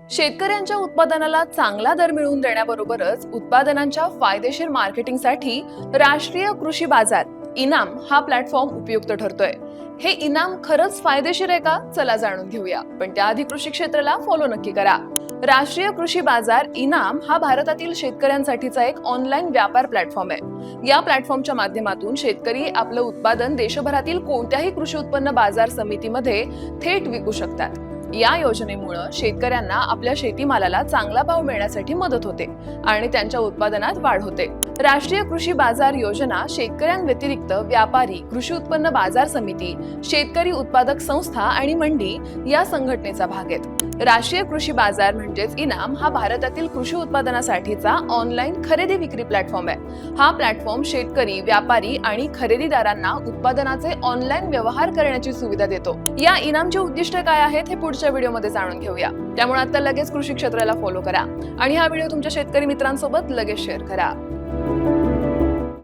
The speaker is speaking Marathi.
शेतकऱ्यांच्या उत्पादनाला चांगला दर मिळवून देण्याबरोबरच उत्पादनांच्या फायदेशीर मार्केटिंगसाठी राष्ट्रीय कृषी बाजार इनाम हा प्लॅटफॉर्म उपयुक्त ठरतोय। हे इनाम खरंच फायदेशीर आहे का? चला जाणून घेऊया, पण त्याआधी कृषी क्षेत्राला फॉलो नक्की करा। राष्ट्रीय कृषी बाजार इनाम हा भारतातील शेतकऱ्यांसाठीचा एक ऑनलाईन व्यापार प्लॅटफॉर्म आहे। या प्लॅटफॉर्मच्या माध्यमातून शेतकरी आपलं उत्पादन देशभरातील कोणत्याही कृषी उत्पन्न बाजार समितीमध्ये थेट विकू शकतात। या योजनेमुळे शेतकऱ्यांना आपल्या शेतीमालाला चांगला भाव मिळण्यासाठी मदत होते आणि त्यांच्या उत्पादनात वाढ होते। राष्ट्रीय कृषी बाजार योजना शेतकऱ्यांव्यतिरिक्त व्यापारी, कृषी उत्पन्न बाजार समिती, शेतकरी उत्पादक संस्था आणि मंडी या संघटनेचा भाग आहेत। राष्ट्रीय कृषी बाजार म्हणजेच इनाम हा भारतातील कृषी उत्पादनासाठीचा ऑनलाईन खरेदी विक्री प्लॅटफॉर्म आहे। हा प्लॅटफॉर्म शेतकरी, व्यापारी आणि खरेदीदारांना उत्पादनाचे ऑनलाईन व्यवहार करण्याची सुविधा देतो। या इनामचे उद्दिष्ट काय आहेत हे पुढच्या व्हिडिओमध्ये जाणून घेऊया। त्यामुळे आता लगेच कृषी क्षेत्राला फॉलो करा आणि हा व्हिडिओ तुमच्या शेतकरी मित्रांसोबत लगेच शेअर करा।